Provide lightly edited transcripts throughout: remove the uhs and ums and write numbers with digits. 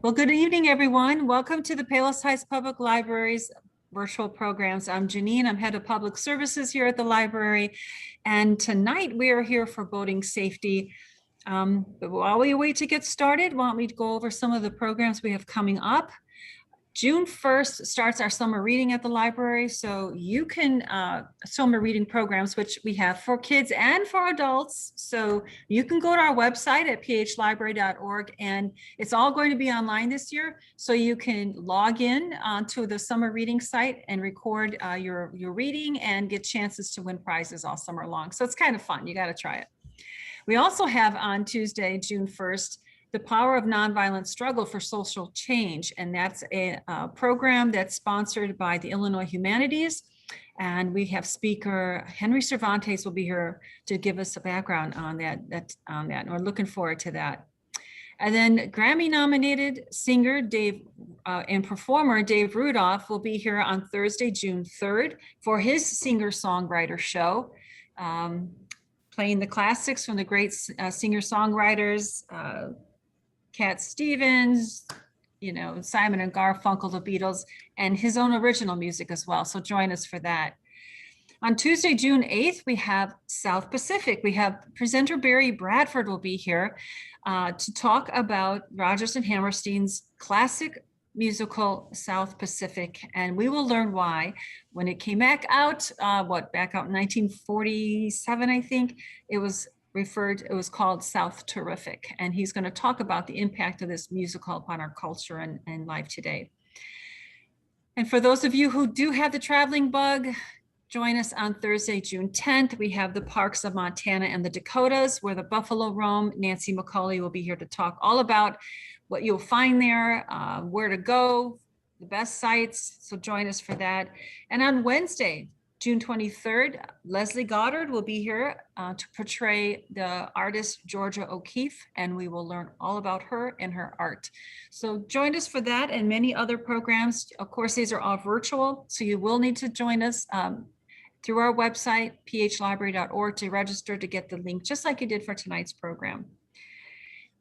Well, good evening, everyone. Welcome to the Palos Heights Public Library's virtual programs. I'm Janine. I'm head of public services here at the library. And tonight we are here for boating safety. But while we wait to get started, why don't we go over some of the programs we have coming up? June 1st starts our summer reading at the library. So you can, summer reading programs, which we have for kids and for adults. So you can go to our website at phlibrary.org, and it's all going to be online this year. So you can log in to the summer reading site and record your reading and get chances to win prizes all summer long. So it's kind of fun. You got to try it. We also have on Tuesday, June 1st, The Power of Nonviolent Struggle for Social Change. And that's a program that's sponsored by the Illinois Humanities. And we have speaker Henry Cervantes will be here to give us a background on that. And we're looking forward to that. And then Grammy-nominated singer and performer Dave Rudolph will be here on Thursday, June 3rd for his singer-songwriter show. Playing the classics from the great singer-songwriters, Cat Stevens, Simon and Garfunkel, the Beatles, and his own original music as well. So join us for that. On Tuesday, June 8th, we have South Pacific. We have presenter Barry Bradford will be here to talk about Rodgers and Hammerstein's classic musical South Pacific, and we will learn why. When it came back out, back out in 1947, I think, it was called South Terrific, and he's going to talk about the impact of this musical upon our culture and life today. And for those of you who do have the traveling bug, join us on Thursday, June 10th. We have the Parks of Montana and the Dakotas, where the buffalo roam. Nancy McCauley will be here to talk all about what you'll find there, where to go, the best sites. So join us for that. And on Wednesday, June 23rd, Leslie Goddard will be here to portray the artist Georgia O'Keeffe, and we will learn all about her and her art. So join us for that and many other programs. Of course, these are all virtual, so you will need to join us through our website, phlibrary.org, to register to get the link, just like you did for tonight's program.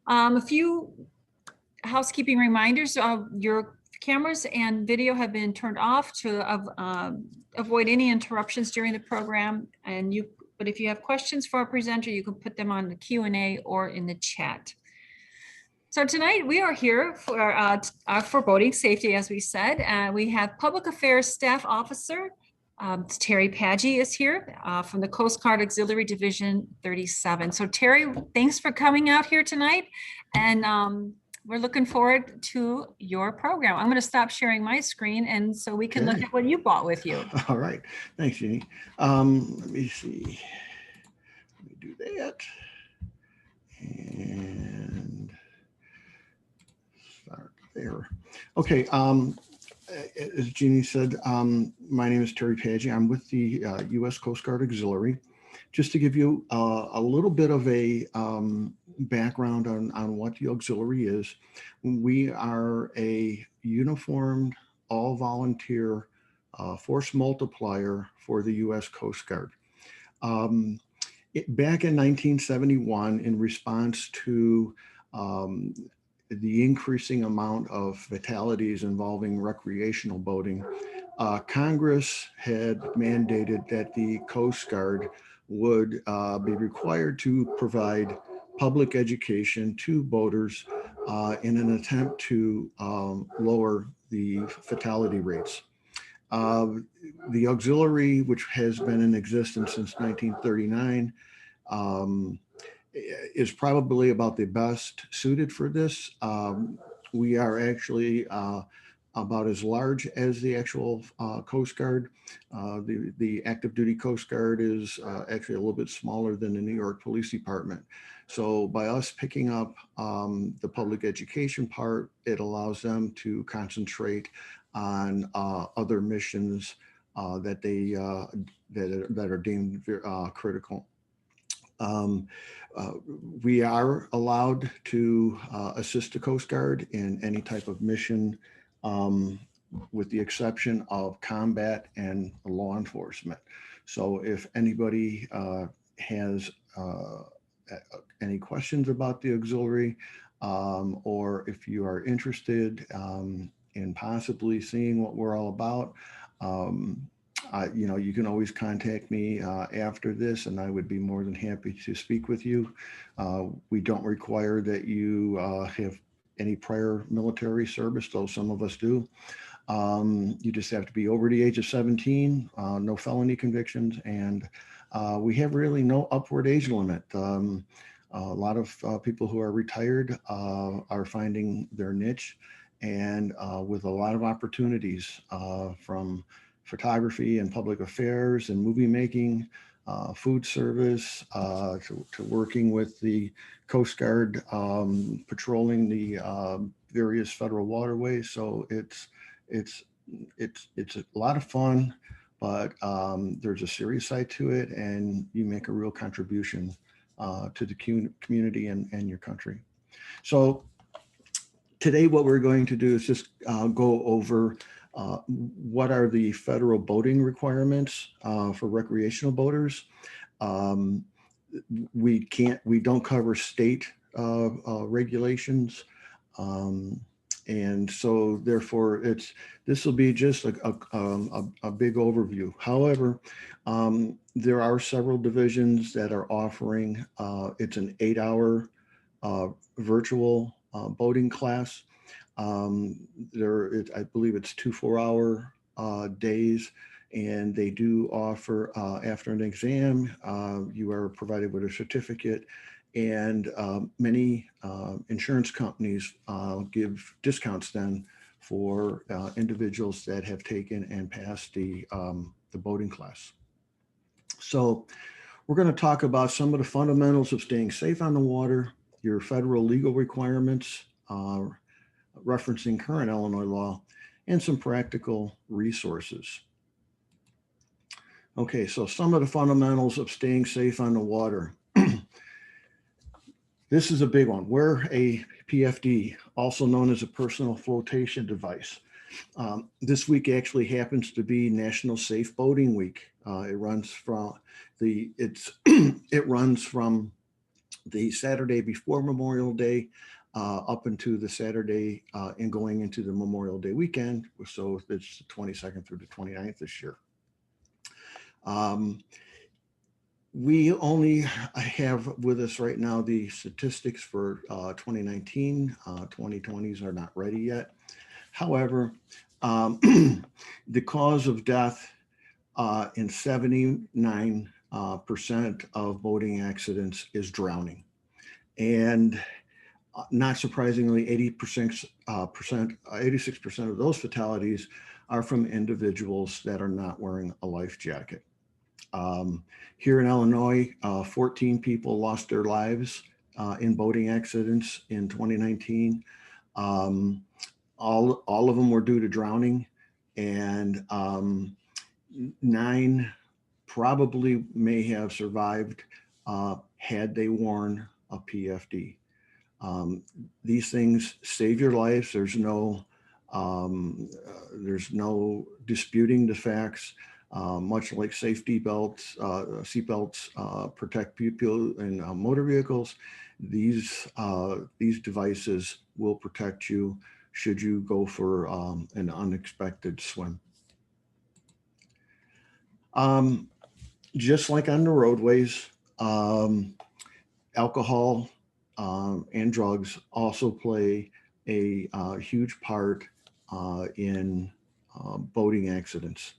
A few housekeeping reminders. Your cameras and video have been turned off to avoid any interruptions during the program. But if you have questions for our presenter, you can put them on the Q&A or in the chat. So tonight we are here for boating safety, as we said. We have Public Affairs Staff Officer Terry Paggi is here from the Coast Guard Auxiliary Division 37. So Terry, thanks for coming out here tonight. And we're looking forward to your program. I'm going to stop sharing my screen, and so we can look at what you brought with you. All right. Thanks, Jeannie. Let me see. Let me do that. And start there. Okay. As Jeannie said, my name is Terry Paggi. I'm with the U.S. Coast Guard Auxiliary. Just to give you a little bit of a background on what the auxiliary is, we are a uniformed, all-volunteer force multiplier for the U.S. Coast Guard. Back in 1971, in response to the increasing amount of fatalities involving recreational boating, Congress had mandated that the Coast Guard would be required to provide public education to boaters in an attempt to lower the fatality rates. The auxiliary, which has been in existence since 1939, is probably about the best suited for this. We are actually about as large as the actual Coast Guard. The active duty Coast Guard is actually a little bit smaller than the New York Police Department. So by us picking up the public education part, it allows them to concentrate on other missions that are deemed critical. We are allowed to assist the Coast Guard in any type of mission, with the exception of combat and law enforcement. So if anybody has any questions about the auxiliary, or if you are interested in possibly seeing what we're all about, you can always contact me after this, and I would be more than happy to speak with you. We don't require that you have any prior military service, though some of us do. You just have to be over the age of 17, no felony convictions, and we have really no upward age limit. A lot of people who are retired are finding their niche, and with a lot of opportunities from photography and public affairs and movie making, food service, to working with the Coast Guard, patrolling the various federal waterways. So it's it's a lot of fun, but there's a serious side to it, and you make a real contribution to the community and your country. So today, what we're going to do is just go over what are the federal boating requirements for recreational boaters. Um, we don't cover state regulations. And so therefore this will be just a big overview. However, there are several divisions that are offering, it's an 8-hour virtual boating class. I believe it's 2 4-hour days, and they do offer, after an exam, you are provided with a certificate, and many insurance companies give discounts then for individuals that have taken and passed the boating class. So we're going to talk about some of the fundamentals of staying safe on the water, your federal legal requirements, referencing current Illinois law, and some practical resources. Okay, so some of the fundamentals of staying safe on the water. This is a big one. Wear a PFD, also known as a personal flotation device. This week actually happens to be National Safe Boating Week. It runs from the Saturday before Memorial Day up into the Saturday and going into the Memorial Day weekend. So it's the 22nd through the 29th this year. We only have with us right now the statistics for 2019. 2020s are not ready yet. However, the cause of death in 79% of boating accidents is drowning. And not surprisingly, 86% of those fatalities are from individuals that are not wearing a life jacket. Here in Illinois, 14 people lost their lives in boating accidents in 2019. All of them were due to drowning, and 9 probably may have survived had they worn a PFD. These things save your lives. There's no disputing the facts. Much like safety belts, seatbelts protect people in motor vehicles, these devices will protect you should you go for an unexpected swim. Just like on the roadways, alcohol and drugs also play a huge part in boating accidents.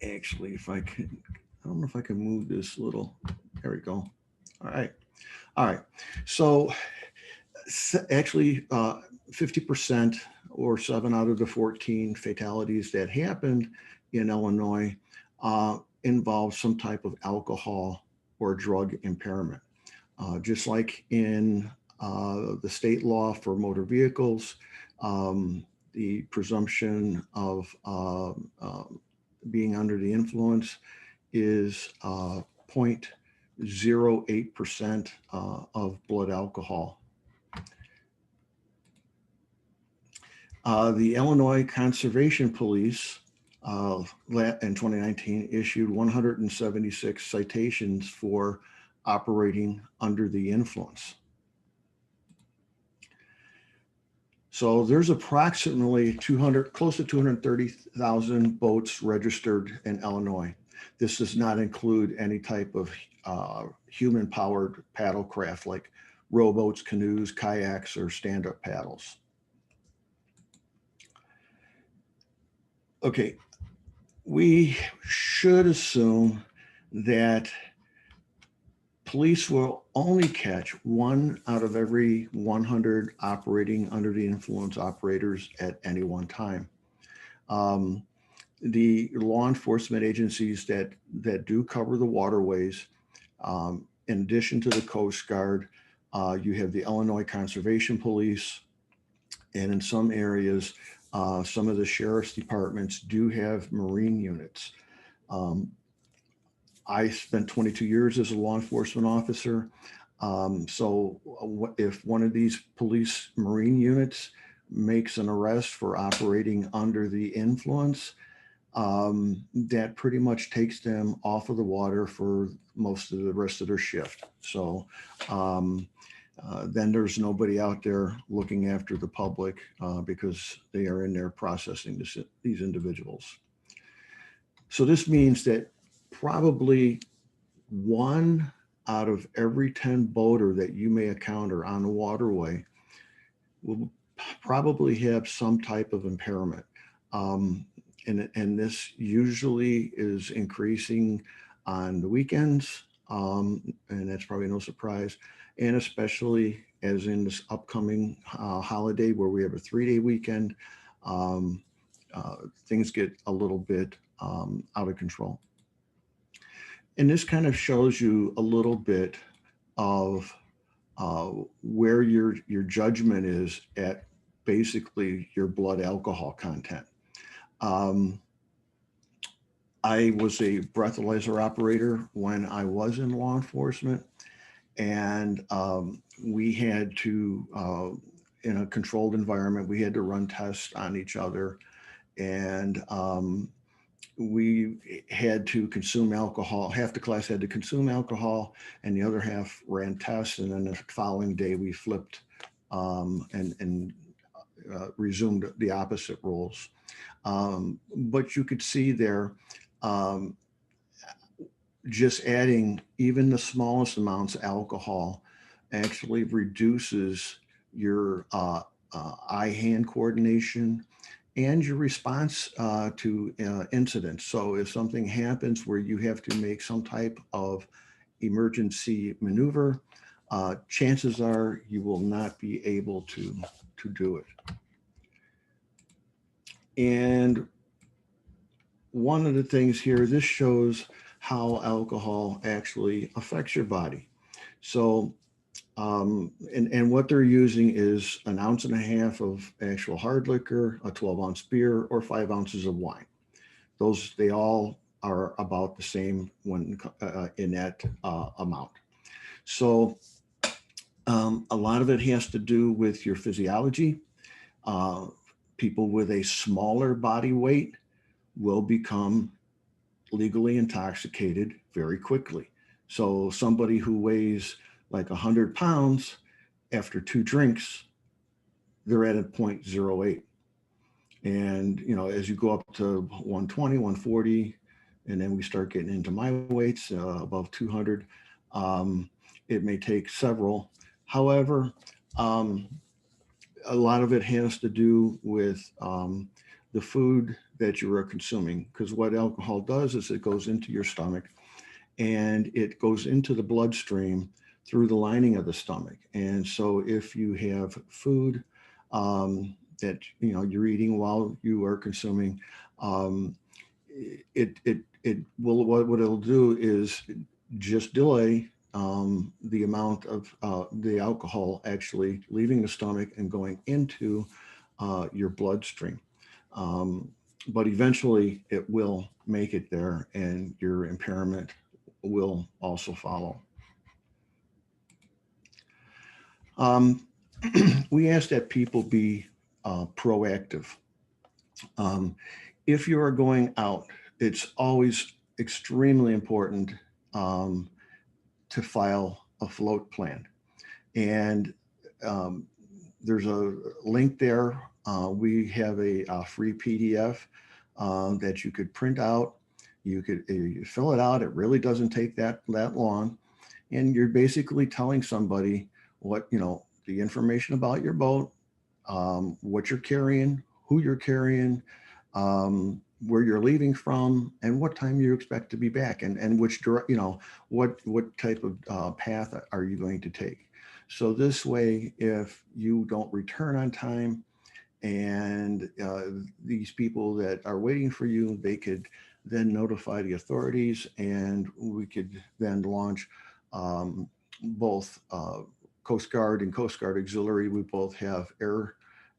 Actually, if I can, I don't know if I can move this little, there we go. All right. So actually 50% or 7 out of the 14 fatalities that happened in Illinois involve some type of alcohol or drug impairment. Just like in the state law for motor vehicles, the presumption of being under the influence is 0.08% of blood alcohol. The Illinois Conservation Police in 2019 issued 176 citations for operating under the influence. So there's approximately 200, close to 230,000 boats registered in Illinois. This does not include any type of human-powered paddle craft like rowboats, canoes, kayaks, or stand-up paddles. Okay, we should assume that police will only catch 1 out of every 100 operating under the influence operators at any one time. The law enforcement agencies that do cover the waterways, in addition to the Coast Guard, you have the Illinois Conservation Police, and in some areas, some of the sheriff's departments do have Marine units. I spent 22 years as a law enforcement officer. So if one of these police Marine units makes an arrest for operating under the influence, that pretty much takes them off of the water for most of the rest of their shift. So then there's nobody out there looking after the public because they are in there processing these individuals. So this means that probably 1 out of every 10 boater that you may encounter on the waterway will probably have some type of impairment. And this usually is increasing on the weekends, and that's probably no surprise, and especially as in this upcoming holiday where we have a 3-day weekend, things get a little bit out of control. And this kind of shows you a little bit of where your judgment is at basically your blood alcohol content. I was a breathalyzer operator when I was in law enforcement, and we had to, in a controlled environment, we had to run tests on each other, and we had to consume alcohol. Half the class had to consume alcohol, and the other half ran tests. And then the following day, we flipped and resumed the opposite roles. But you could see there, just adding even the smallest amounts of alcohol actually reduces your eye-hand coordination and your response to incidents. So if something happens where you have to make some type of emergency maneuver, chances are you will not be able to do it. And one of the things here, this shows how alcohol actually affects your body. So, and what they're using is 1.5 ounces of actual hard liquor, a 12-ounce beer, or 5 ounces of wine. They all are about the same when in that amount. So a lot of it has to do with your physiology. People with a smaller body weight will become legally intoxicated very quickly. So somebody who weighs like 100 pounds, after 2 drinks, they're at a 0.08. And, as you go up to 120, 140, and then we start getting into my weights above 200, it may take several. However, a lot of it has to do with the food that you are consuming, because what alcohol does is it goes into your stomach and it goes into the bloodstream through the lining of the stomach. And so if you have food that you're eating while you are consuming, it will, what it'll do is just delay the amount of the alcohol actually leaving the stomach and going into your bloodstream. But eventually it will make it there, and your impairment will also follow. We ask that people be proactive. If you are going out, it's always extremely important to file a float plan. And there's a link there. We have a free PDF that you could print out. You fill it out. It really doesn't take that long. And you're basically telling somebody what, the information about your boat, what you're carrying, who you're carrying, where you're leaving from, and what time you expect to be back, and which what type of path are you going to take. So this way, if you don't return on time, and these people that are waiting for you, they could then notify the authorities, and we could then launch both Coast Guard and Coast Guard Auxiliary. We both have air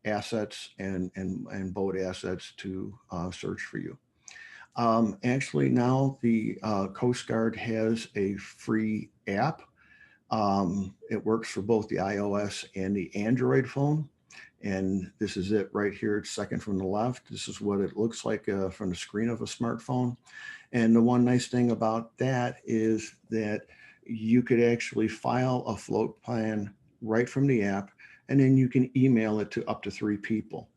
assets and boat assets to search for you. Actually, now the Coast Guard has a free app. It works for both the iOS and the Android phone. And this is it right here. It's second from the left. This is what it looks like from the screen of a smartphone. And the one nice thing about that is that you could actually file a float plan right from the app, and then you can email it to up to 3 people.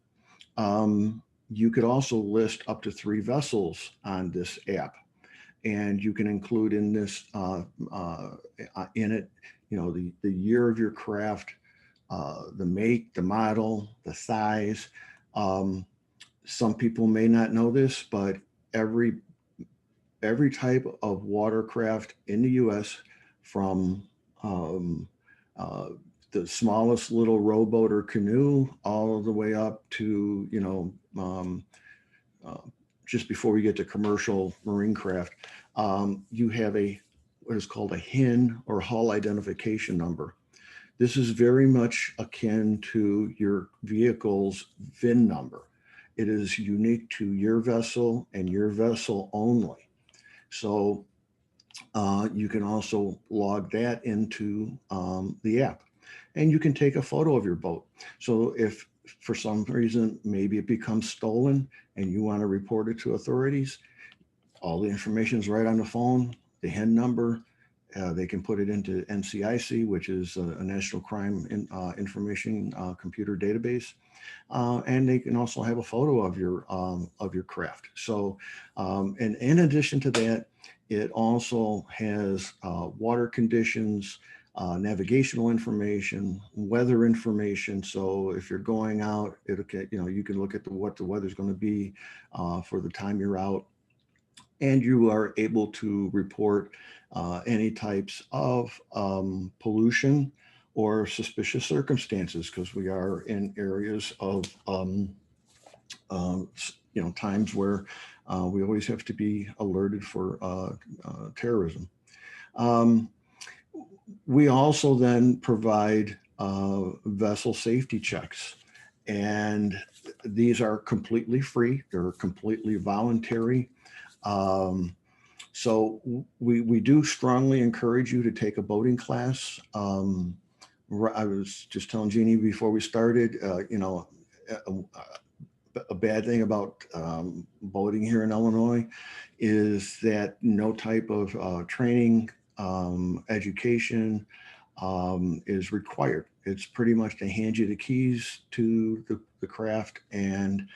You could also list up to 3 vessels on this app, and you can include in this in it, the year of your craft, the make, the model, the size. Some people may not know this, but every type of watercraft in the U.S., from the smallest little rowboat or canoe all the way up to, just before we get to commercial marine craft, you have what is called a HIN, or hull identification number. This is very much akin to your vehicle's VIN number. It is unique to your vessel and your vessel only. So you can also log that into the app, and you can take a photo of your boat. So if for some reason maybe it becomes stolen and you want to report it to authorities, all the information is right on the phone, the HIN number. They can put it into NCIC, which is a National Crime Information Computer Database, and they can also have a photo of your craft. So, and in addition to that, it also has water conditions, navigational information, weather information. So if you're going out, you can look at what the weather's going to be for the time you're out, and you are able to report any types of pollution or suspicious circumstances, because we are in areas of times where we always have to be alerted for terrorism. We also then provide vessel safety checks, and these are completely free. They're completely voluntary. So we do strongly encourage you to take a boating class. I was just telling Jeannie before we started, a bad thing about boating here in Illinois is that no type of training, education is required. It's pretty much to hand you the keys to the craft, and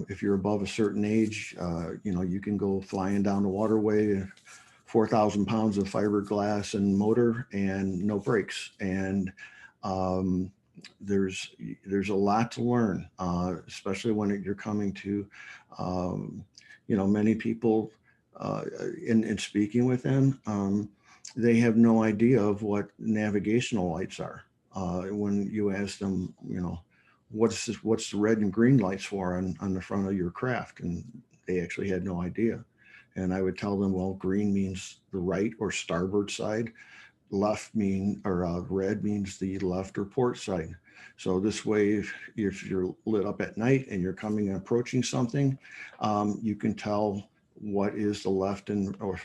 if you're above a certain age, you can go flying down the waterway, 4,000 pounds of fiberglass and motor and no brakes. And there's a lot to learn, especially when you're coming to, many people in speaking with them, they have no idea of what navigational lights are. When you ask them, what's the red and green lights for on the front of your craft, and they actually had no idea. And I would tell them, well, green means the right or starboard side, red means the left or port side. So this way, if you're lit up at night and you're coming and approaching something, you can tell what is the left or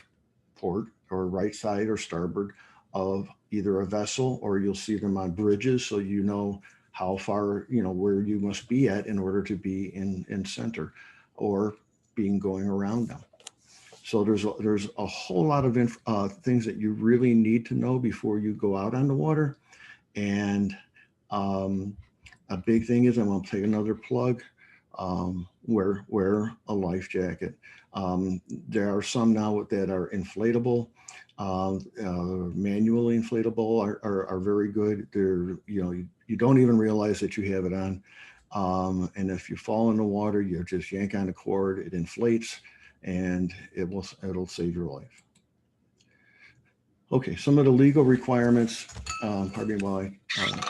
port or right side or starboard of either a vessel, or you'll see them on bridges, so you know how far, where you must be at in order to be in center, or going around them. So there's a whole lot of things that you really need to know before you go out on the water. And A big thing is, I'm going to take another plug. Wear a life jacket. There are some now that are inflatable. Manually inflatable are very good. They're, you don't even realize that you have it on. And if you fall in the water, you just yank on the cord, it inflates, and it'll save your life. Okay, some of the legal requirements, pardon me while I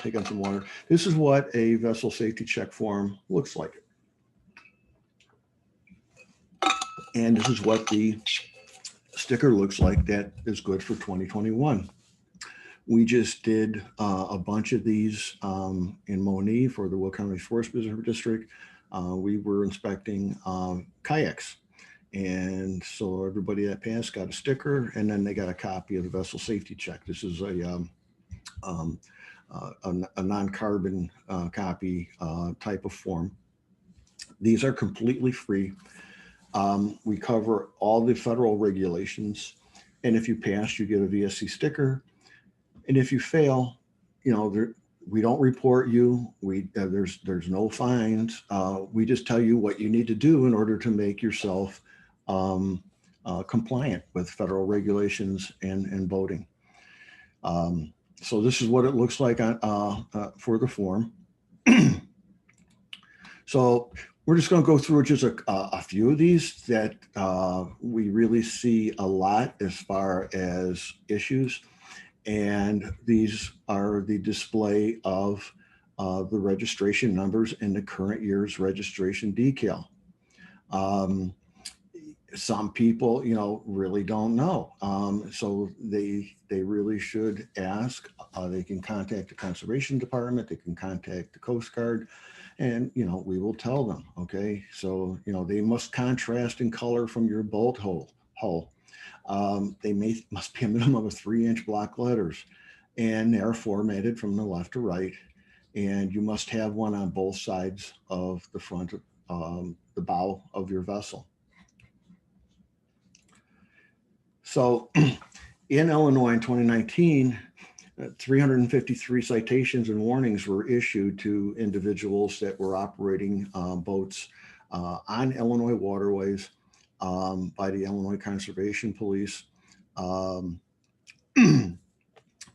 take on some water. This is what a vessel safety check form looks like. And this is what the sticker looks like that is good for 2021. We just did a bunch of these in Moni for the Will County Forest Preserve District. We were inspecting kayaks. And so everybody that passed got a sticker, and then they got a copy of the vessel safety check. This is a non-carbon copy type of form. These are completely free. We cover all the federal regulations. And if you pass, you get a VSC sticker. And if you fail, we don't report you. There's no fines. We just tell you what you need to do in order to make yourself compliant with federal regulations and boating. So this is what it looks like for the form. So we're just going to go through just a few of these that we really see a lot as far as issues. And these are the display of the registration numbers in the current year's registration decal. Some people, really don't know. So they really should ask. They can contact the Conservation Department. They can contact the Coast Guard, and, we will tell them, okay? So, they must contrast in color from your boat hull. They must be a minimum of 3-inch block letters, and they're formatted from the left to right. And you must have one on both sides of the front, the bow of your vessel. So in Illinois in 2019, 353 citations and warnings were issued to individuals that were operating boats on Illinois waterways by the Illinois Conservation Police.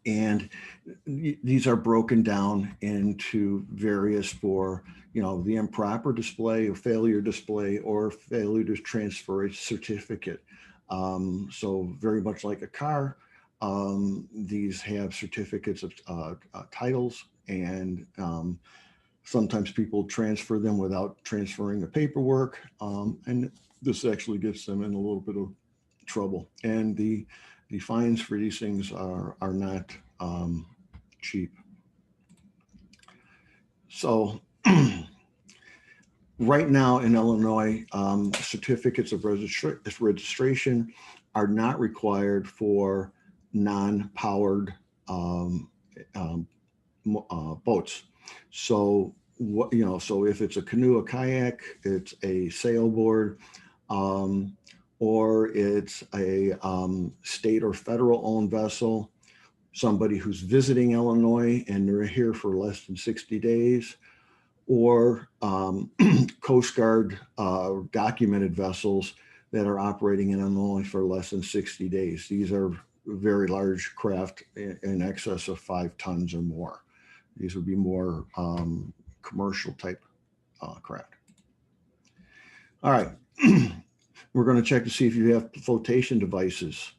And these are broken down into various for, the improper display or failure display or failure to transfer a certificate. So very much like a car, these have certificates of titles, and sometimes people transfer them without transferring the paperwork. And this actually gets them in a little bit of trouble. And the fines for these things are not cheap. So right now in Illinois, certificates of registration are not required for non-powered boats. So so if it's a canoe, a kayak, it's a sailboard, or it's a state or federal owned vessel, somebody who's visiting Illinois and they're here for less than 60 days, or Coast Guard documented vessels that are operating in Illinois for less than 60 days. These are very large craft in excess of 5 tons or more. These would be more commercial type craft. All right. We're going to check to see if you have flotation devices.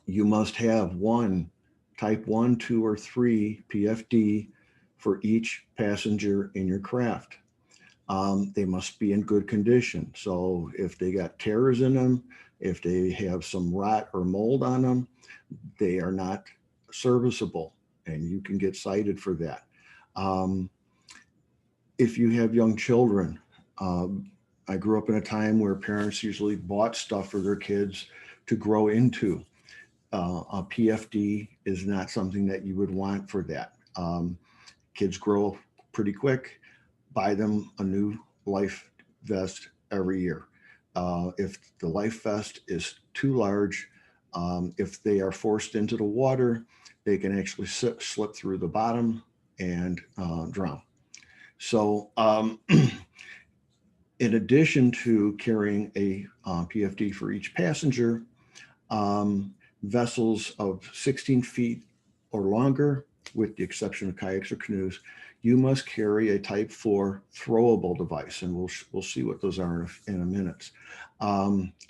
You must have one type 1, 2, or 3 PFD for each passenger in your craft. They must be in good condition. So if they got tears in them, if they have some rot or mold on them, they are not serviceable, and you can get cited for that. If you have young children, I grew up in a time where parents usually bought stuff for their kids to grow into. A PFD is not something that you would want for that. Kids grow pretty quick. Buy them a new life vest every year. If the life vest is too large, if they are forced into the water, they can actually slip through the bottom and drown. So in addition to carrying a PFD for each passenger, vessels of 16 feet or longer, with the exception of kayaks or canoes, you must carry a type 4 throwable device, and we'll see what those are in a minute.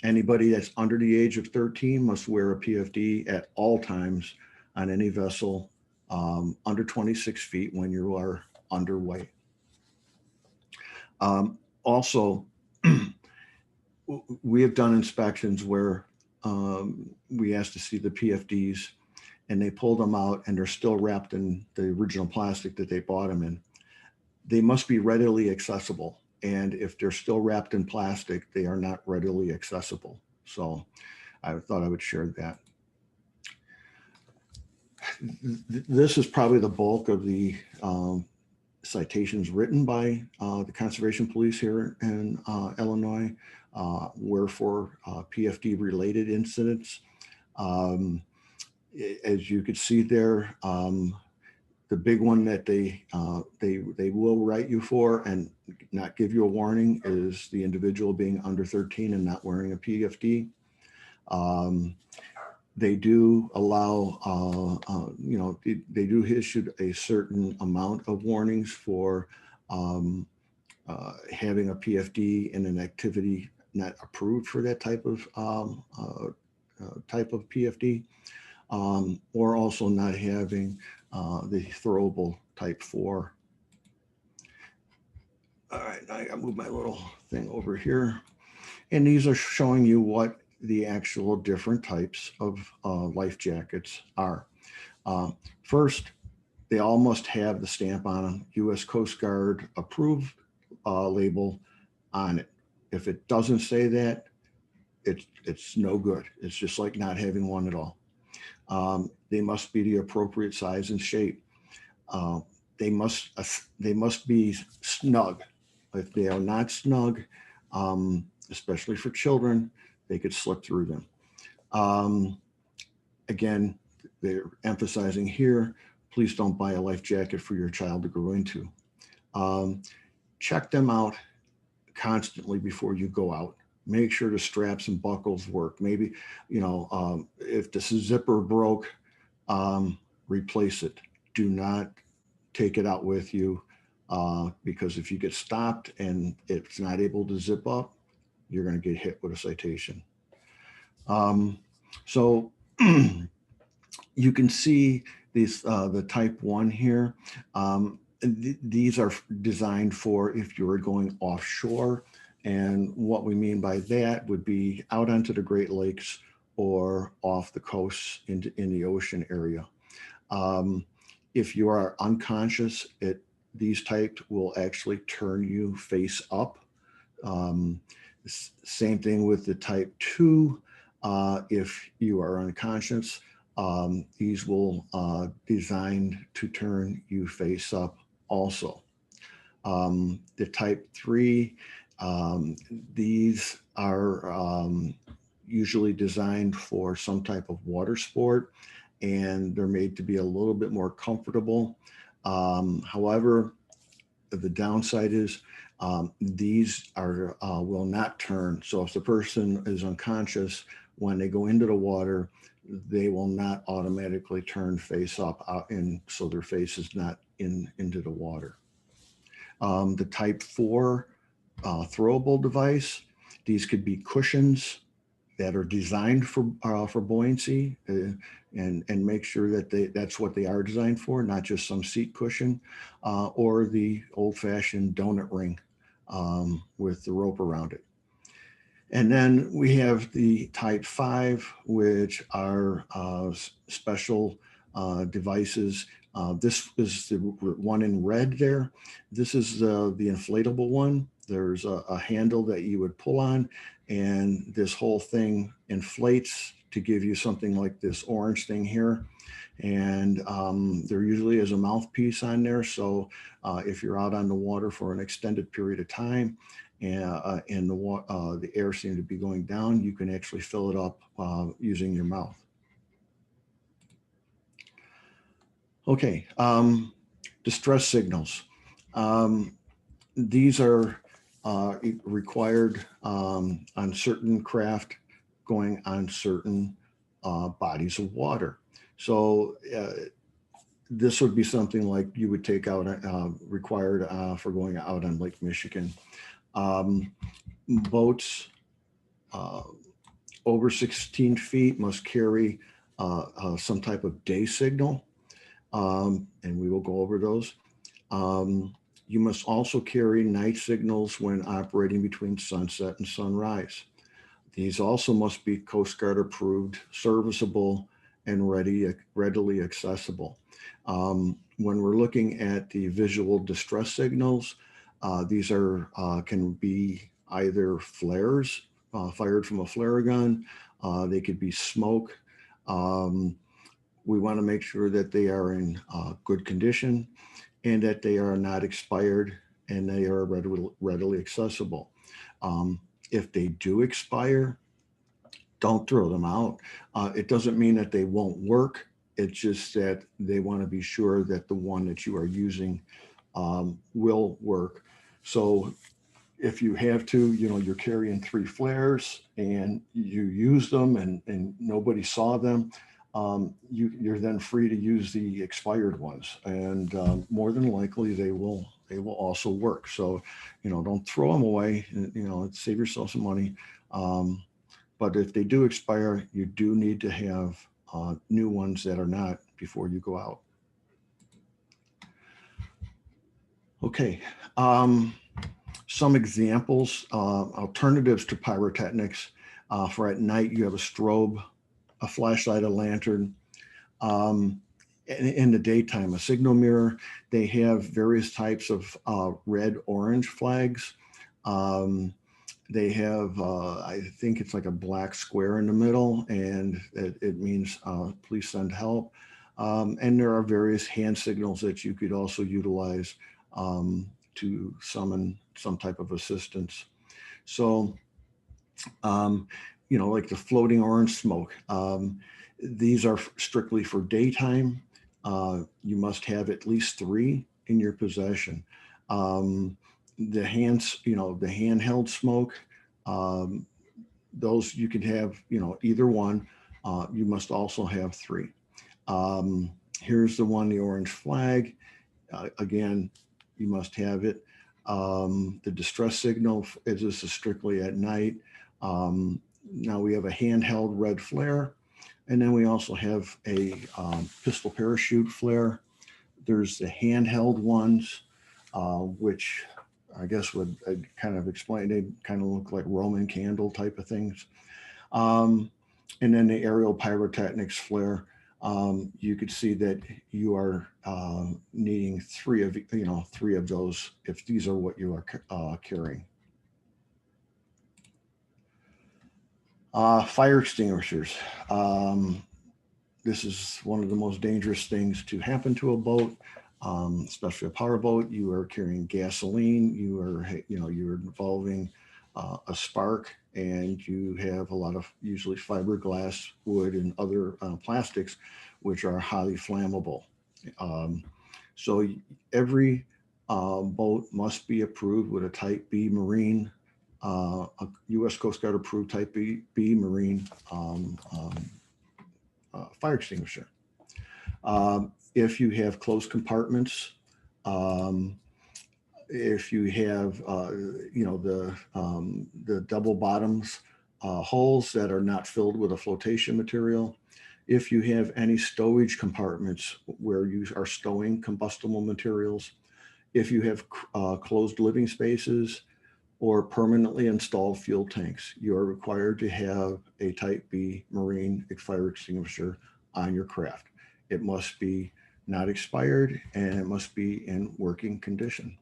Anybody that's under the age of 13 must wear a PFD at all times on any vessel under 26 feet when you are underway. Also, we have done inspections where we asked to see the PFDs, and they pulled them out and they're still wrapped in the original plastic that they bought them in. They must be readily accessible. And if they're still wrapped in plastic, they are not readily accessible. So I thought I would share that. This is probably the bulk of the citations written by the Conservation Police here in Illinois, were for PFD related incidents. As you could see there, the big one that they will write you for and not give you a warning is the individual being under 13 and not wearing a PFD. They do allow, they do issue a certain amount of warnings for having a PFD in an activity not approved for that type of PFD, or also not having the throwable type 4. All right, I gotta move my little thing over here. And these are showing you what the actual different types of life jackets are. First, they all must have the stamp on them, U.S. Coast Guard approved label on it. If it doesn't say that, it's no good. It's just like not having one at all. They must be the appropriate size and shape. They must be snug. If they are not snug, especially for children, they could slip through them. Again, they're emphasizing here, please don't buy a life jacket for your child to grow into. Check them out constantly before you go out. Make sure the straps and buckles work. Maybe, if the zipper broke, replace it. Do not take it out with you, because if you get stopped and it's not able to zip up, you're going to get hit with a citation. So you can see these, the type 1 here. These are designed for if you're going offshore. And what we mean by that would be out onto the Great Lakes or off the coast in the ocean area. If you are unconscious, these types will actually turn you face up. Same thing with the type 2. If you are unconscious, these will designed to turn you face up also. The type 3, these are usually designed for some type of water sport, and they're made to be a little bit more comfortable. However, the downside is these are will not turn. So if the person is unconscious, when they go into the water, they will not automatically turn face up out, and so their face is not into the water. The type 4 throwable device, these could be cushions that are designed for buoyancy, and make sure that that's what they are designed for, not just some seat cushion, or the old-fashioned donut ring with the rope around it. And then we have the type 5, which are special devices. This is the one in red there. This is the inflatable one. There's a handle that you would pull on, and this whole thing inflates to give you something like this orange thing here. And there usually is a mouthpiece on there. So if you're out on the water for an extended period of time, and the air seems to be going down, you can actually fill it up using your mouth. Okay, distress signals. these are required on certain craft going on certain bodies of water. So this would be something like you would take out required for going out on Lake Michigan. Boats over 16 feet must carry some type of day signal, and we will go over those. You must also carry night signals when operating between sunset and sunrise. These also must be Coast Guard approved, serviceable, and readily accessible. When we're looking at the visual distress signals, these are can be either flares fired from a flare gun. They could be smoke. We want to make sure that they are in good condition and that they are not expired and they are readily accessible. If they do expire, don't throw them out. It doesn't mean that they won't work. It's just that they want to be sure that the one that you are using will work. So if you have to, you're carrying 3 flares and you use them and nobody saw them, you're then free to use the expired ones. And more than likely they will also work. So, don't throw them away, save yourself some money. But if they do expire, you do need to have new ones that are not before you go out. Okay. Some examples, alternatives to pyrotechnics. For at night, you have a strobe, a flashlight, a lantern. In the daytime, a signal mirror. They have various types of red, orange flags. They have, I think it's like a black square in the middle, and it means please send help. And there are various hand signals that you could also utilize to summon some type of assistance. So, like the floating orange smoke. These are strictly for daytime. You must have at least 3 in your possession. The handheld smoke, those you can have, either one. You must also have 3. Here's the one, the orange flag. Again, you must have it. The distress signal, this is strictly at night. Now we have a handheld red flare, and then we also have a pistol parachute flare. There's the handheld ones, which I guess would kind of explain, they kind of look like Roman candle type of things. And then the aerial pyrotechnics flare. You could see that you are needing 3 of those if these are what you are carrying. Fire extinguishers. This is one of the most dangerous things to happen to a boat, especially a powerboat. You are carrying gasoline. You're involving a spark, and you have a lot of usually fiberglass, wood, and other plastics, which are highly flammable. So every boat must be approved with a Type B Marine, a U.S. Coast Guard approved Type B Marine fire extinguisher. If you have closed compartments, if you have the double bottoms holes that are not filled with a flotation material, if you have any stowage compartments where you are stowing combustible materials, if you have closed living spaces or permanently installed fuel tanks, you are required to have a Type B Marine fire extinguisher on your craft. It must be not expired and it must be in working condition.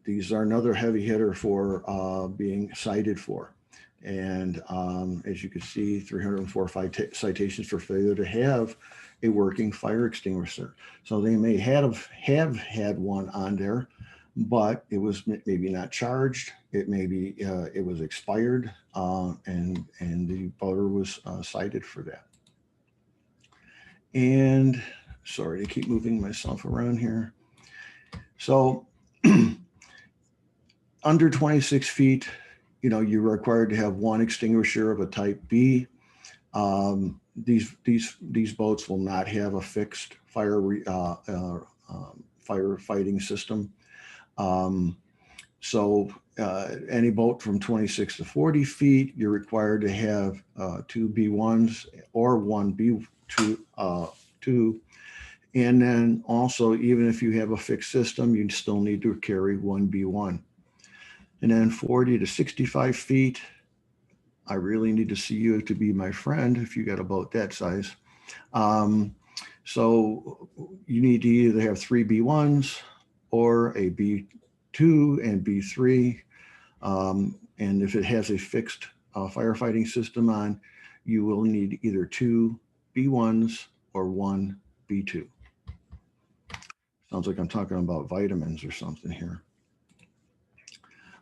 These are another heavy hitter for being cited for. And as you can see, 304 citations for failure to have a working fire extinguisher. So they may have had one on there, but it was maybe not charged. It maybe it was expired, and the boater was cited for that. And sorry to keep moving myself around here. So Under 26 feet, you're required to have one extinguisher of a type B. These boats will not have a fixed firefighting system. So any boat from 26 to 40 feet, you're required to have two B1s or one B2. And then also, even if you have a fixed system, you still need to carry one B1. And then 40 to 65 feet, I really need to see you to be my friend if you got a boat that size. So you need to either have three B1s or a B2 and B3. And if it has a fixed firefighting system on, you will need either two B1s or one B2. Sounds like I'm talking about vitamins or something here.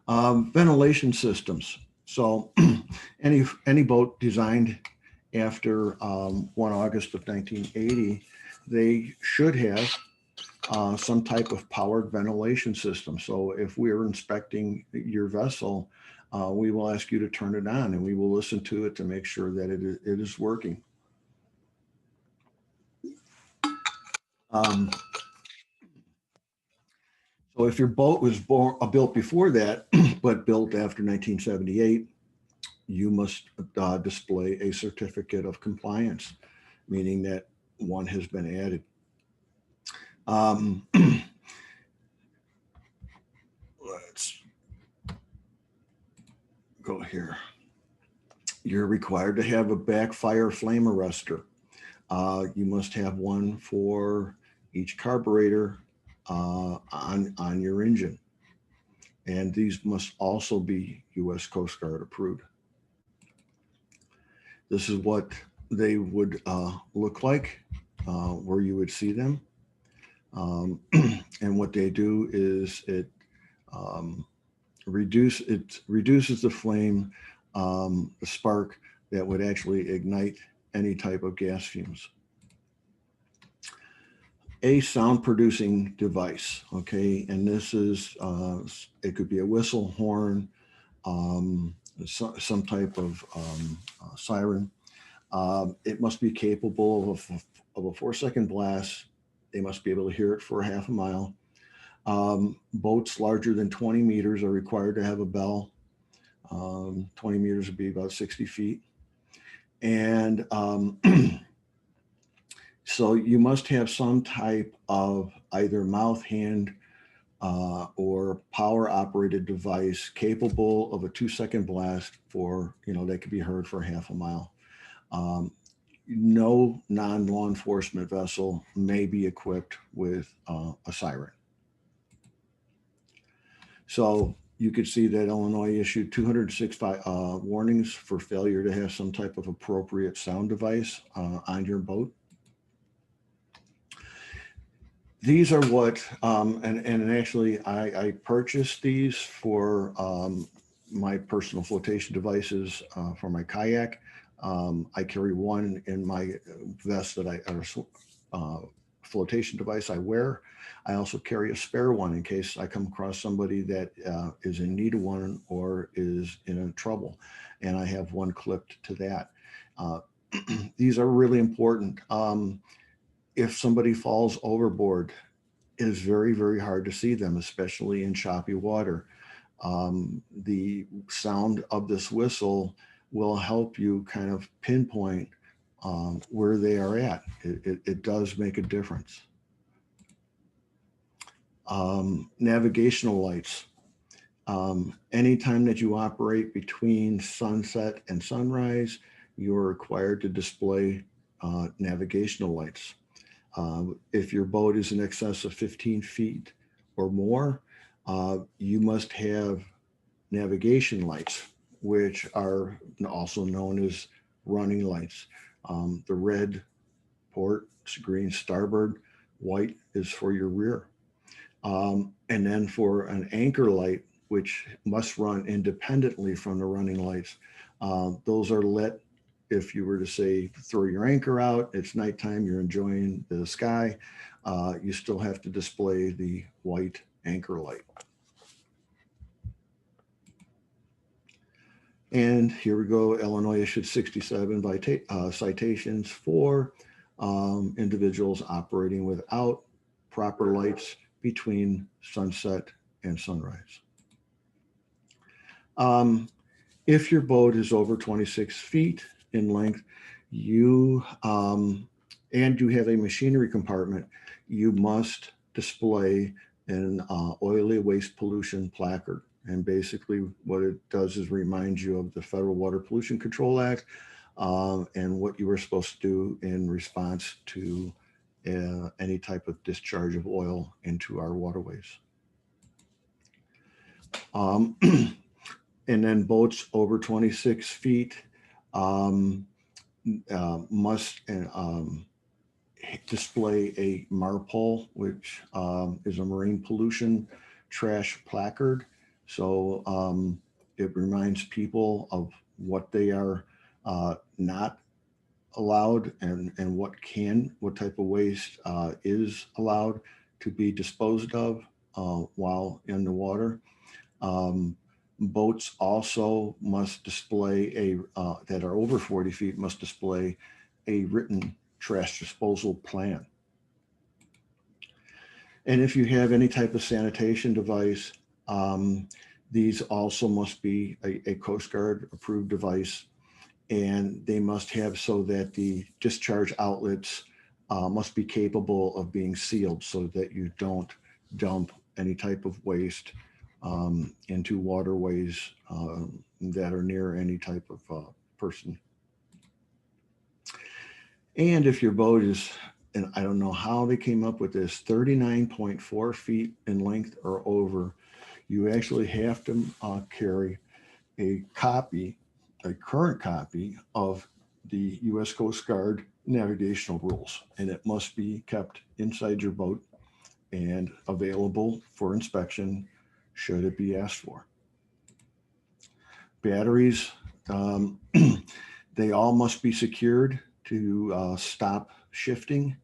Ventilation systems. So any boat designed after 1 August of 1980, they should have some type of powered ventilation system. So if we're inspecting your vessel, we will ask you to turn it on and we will listen to it to make sure that it is working. So if your boat was built before that, but built after 1978, you must display a certificate of compliance, meaning that one has been added. Let's go here. You're required to have a backfire flame arrestor. You must have one for each carburetor on your engine. And these must also be U.S. Coast Guard approved. This is what they would look like, where you would see them. And what they do is it reduces the flame, the spark that would actually ignite any type of gas fumes. A sound producing device, okay, and this is it could be a whistle, horn, some type of siren. It must be capable of a 4-second blast. They must be able to hear it for a half a mile. Boats larger than 20 meters are required to have a bell. 20 meters would be about 60 feet. And so you must have some type of either mouth, hand, or power operated device capable of a 2-second blast for, that could be heard for half a mile. No non-law enforcement vessel may be equipped with a siren. So you could see that Illinois issued 206 warnings for failure to have some type of appropriate sound device on your boat. These are what, and actually I purchased these for my personal flotation devices for my kayak. I carry one in my vest that flotation device I wear. I also carry a spare one in case I come across somebody that is in need of one or is in trouble. And I have one clipped to that. These are really important. If somebody falls overboard, it is very, very hard to see them, especially in choppy water. The sound of this whistle will help you kind of pinpoint where they are at. It does make a difference. Navigational lights. Anytime that you operate between sunset and sunrise, you're required to display navigational lights. If your boat is in excess of 15 feet or more, you must have navigation lights, which are also known as running lights. The red port, green starboard, white is for your rear. And then for an anchor light, which must run independently from the running lights, those are lit. If you were to say, throw your anchor out, it's nighttime, you're enjoying the sky, you still have to display the white anchor light. And here we go. Illinois issued 67 citations for individuals operating without proper lights between sunset and sunrise. If your boat is over 26 feet in length, you and you have a machinery compartment, you must display an oily waste pollution placard. And basically what it does is remind you of the Federal Water Pollution Control Act and what you were supposed to do in response to any type of discharge of oil into our waterways. And then boats over 26 feet must display a MARPOL, which is a marine pollution trash placard. So it reminds people of what they are not allowed and what type of waste is allowed to be disposed of while in the water. Boats also must display that are over 40 feet must display a written trash disposal plan. And if you have any type of sanitation device, these also must be a Coast Guard approved device, and they must have so that the discharge outlets must be capable of being sealed so that you don't dump any type of waste into waterways that are near any type of person. And if your boat is, and I don't know how they came up with this, 39.4 feet in length or over, you actually have to carry a current copy of the U.S. Coast Guard navigational rules, and it must be kept inside your boat and available for inspection should it be asked for. Batteries, they all must be secured to stop shifting,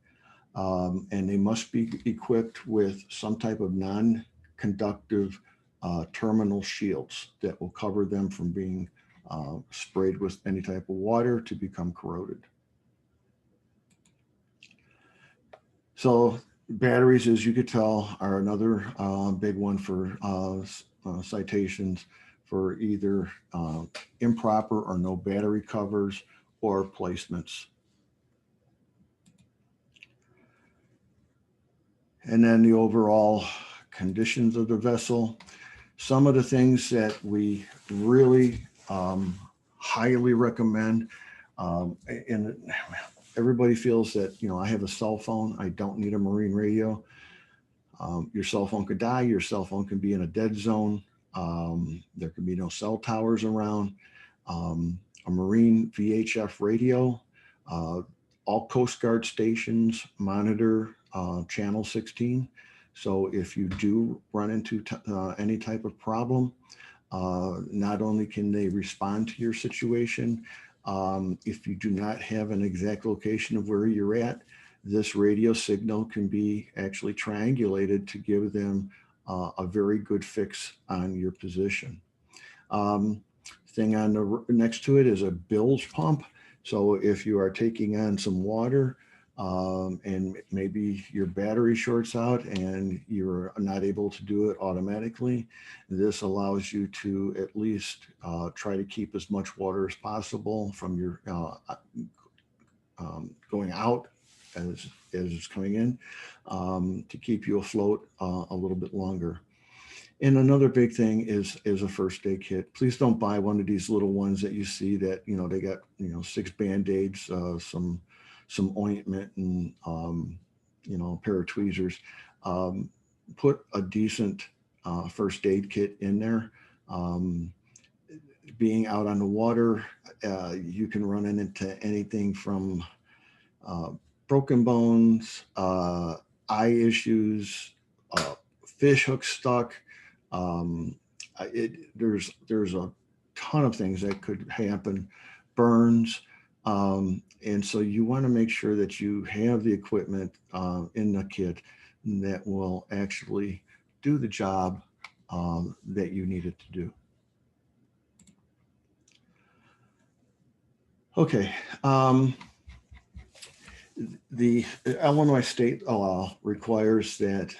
and they must be equipped with some type of non-conductive terminal shields that will cover them from being sprayed with any type of water to become corroded. So batteries, as you could tell, are another big one for citations for either improper or no battery covers or placements. And then the overall conditions of the vessel. Some of the things that we really highly recommend, and everybody feels that, I have a cell phone, I don't need a marine radio. Your cell phone could die, your cell phone can be in a dead zone. There could be no cell towers around. A marine VHF radio, all Coast Guard stations monitor channel 16. So if you do run into any type of problem, not only can they respond to your situation, if you do not have an exact location of where you're at, this radio signal can be actually triangulated to give them a very good fix on your position. Thing on the next to it is a bilge pump. So if you are taking on some water and maybe your battery shorts out and you're not able to do it automatically, this allows you to at least try to keep as much water as possible from your going out as it's coming in to keep you afloat a little bit longer. And another big thing is a first aid kit. Please don't buy one of these little ones that you see that, they got, 6 Band-Aids, some ointment and, a pair of tweezers. Put a decent first aid kit in there. Being out on the water, you can run into anything from broken bones, eye issues, fish hook stuck. There's a ton of things that could happen, burns. And so you want to make sure that you have the equipment in the kit that will actually do the job that you need it to do. Okay. The Illinois state law requires that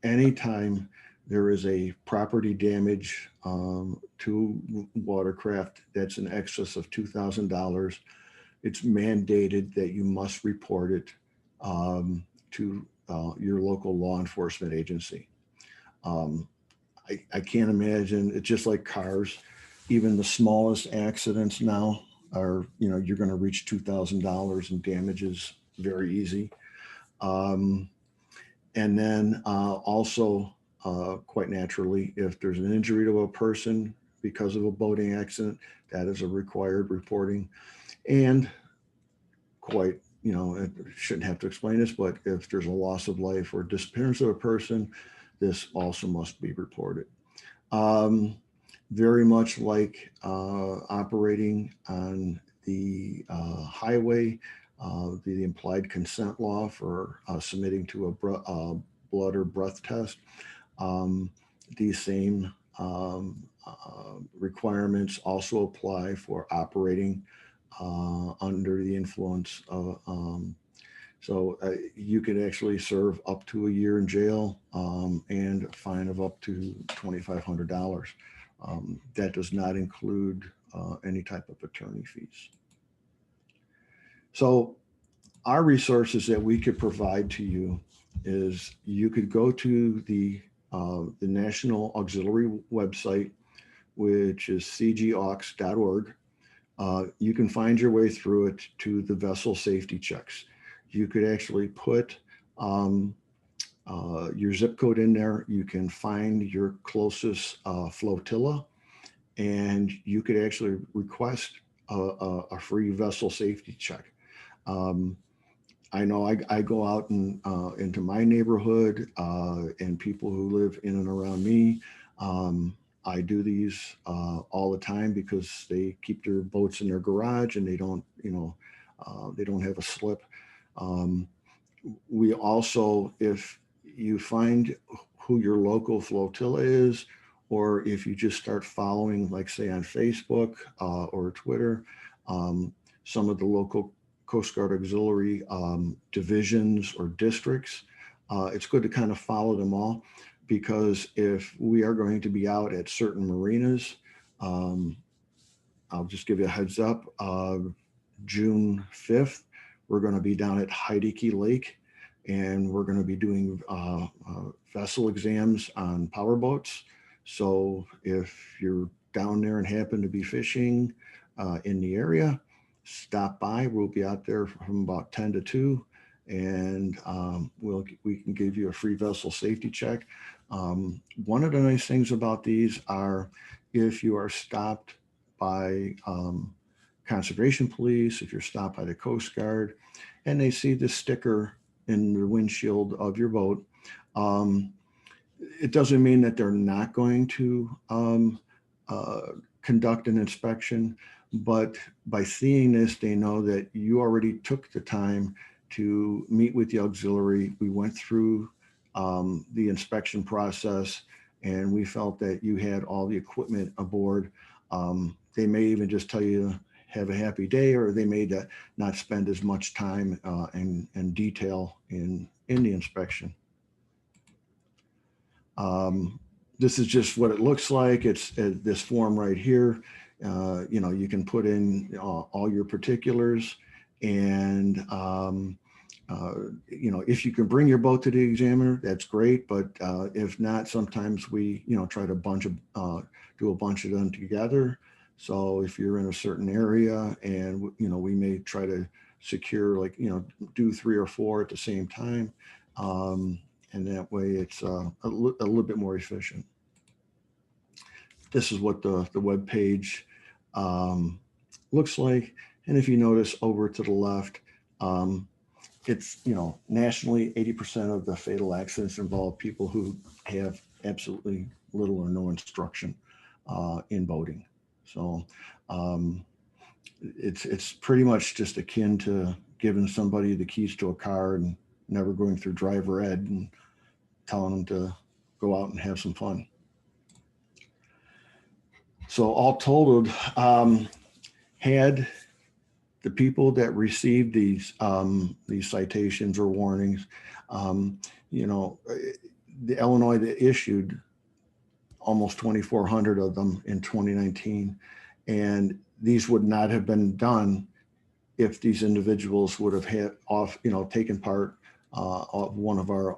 anytime there is a property damage to watercraft that's in excess of $2,000, it's mandated that you must report it to your local law enforcement agency. I can't imagine, it's just like cars, even the smallest accidents now are, you're going to reach $2,000 in damages very easy. And then also, quite naturally, if there's an injury to a person because of a boating accident, that is a required reporting. And quite, I shouldn't have to explain this, but if there's a loss of life or disappearance of a person, this also must be reported. Very much like operating on the highway, the implied consent law for submitting to a blood or breath test. These same requirements also apply for operating under the influence of, so you could actually serve up to a year in jail and a fine of up to $2,500. That does not include any type of attorney fees. So our resources that we could provide to you is you could go to the National Auxiliary website, which is cgaux.org. You can find your way through it to the vessel safety checks. You could actually put your zip code in there. You can find your closest flotilla, and you could actually request a free vessel safety check. I know I go out and into my neighborhood and people who live in and around me. I do these all the time because they keep their boats in their garage and they don't, they don't have a slip. We also, if you find who your local flotilla is, or if you just start following, like say on Facebook or Twitter, some of the local Coast Guard Auxiliary divisions or districts, it's good to kind of follow them all, because if we are going to be out at certain marinas, I'll just give you a heads up, June 5th, we're going to be down at Heideke Lake, and we're going to be doing vessel exams on powerboats. So if you're down there and happen to be fishing in the area, stop by. We'll be out there from about 10 to 2, and we can give you a free vessel safety check. One of the nice things about these are if you are stopped by conservation police, if you're stopped by the Coast Guard, and they see the sticker in the windshield of your boat, it doesn't mean that they're not going to conduct an inspection, but by seeing this, they know that you already took the time to meet with the auxiliary. We went through the inspection process, and we felt that you had all the equipment aboard. They may even just tell you have a happy day, or they may not spend as much time and detail in the inspection. This is just what it looks like. It's this form right here. You can put in all your particulars, and if you can bring your boat to the examiner, that's great. But if not, sometimes we try to do a bunch of them together. So if you're in a certain area, and we may try to secure do 3 or 4 at the same time, and that way it's a little bit more efficient. This is what the web page looks like, and if you notice over to the left, it's nationally 80% of the fatal accidents involve people who have absolutely little or no instruction in boating. So it's pretty much just akin to giving somebody the keys to a car and never going through driver ed and telling them to go out and have some fun. So all totaled, had the people that received these citations or warnings, the Illinois that issued almost 2,400 of them in 2019, and these would not have been done if these individuals would have taken part of one of our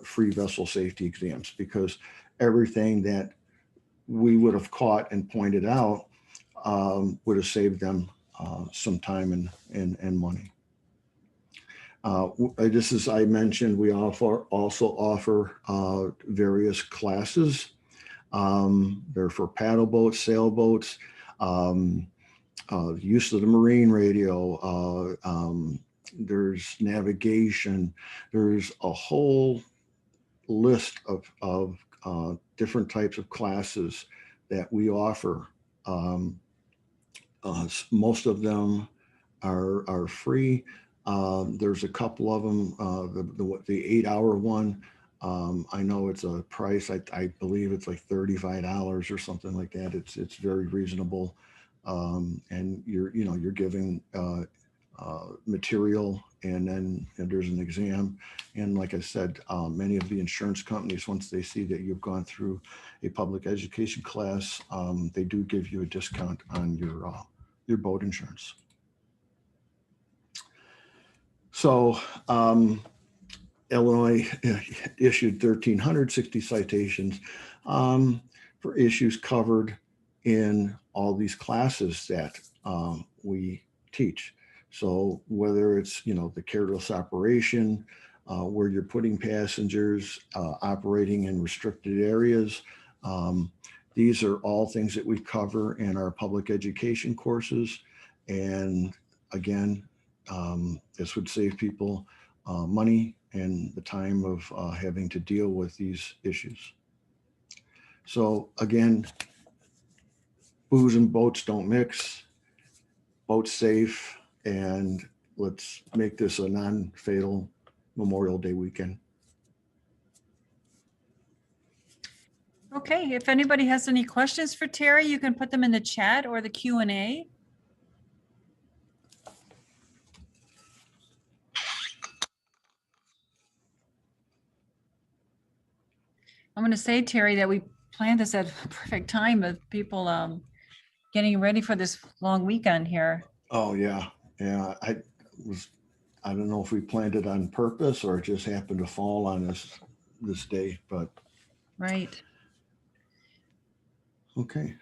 free vessel safety exams, because everything that we would have caught and pointed out would have saved them some time and money. Just as I mentioned, we also offer various classes. They're for paddle boats, sailboats, use of the marine radio, there's navigation, there's a whole list of different types of classes that we offer. Most of them are free. There's a couple of them, the 8-hour one, I know it's a price, I believe it's like $35 or something like that. It's very reasonable. And you're giving material, and then there's an exam. And like I said, many of the insurance companies, once they see that you've gone through a public education class, they do give you a discount on your boat insurance. So Illinois issued 1,360 citations for issues covered in all these classes that we teach. So whether it's, the careless operation, where you're putting passengers, operating in restricted areas, these are all things that we cover in our public education courses. And again, this would save people money and the time of having to deal with these issues. So again, booze and boats don't mix, boats safe, and let's make this a non-fatal Memorial Day weekend. Okay, if anybody has any questions for Terry, you can put them in the chat or the Q&A. I'm going to say, Terry, that we planned this at a perfect time with people getting ready for this long weekend here. Oh yeah. I don't know if we planned it on purpose or it just happened to fall on this day, but right. Okay.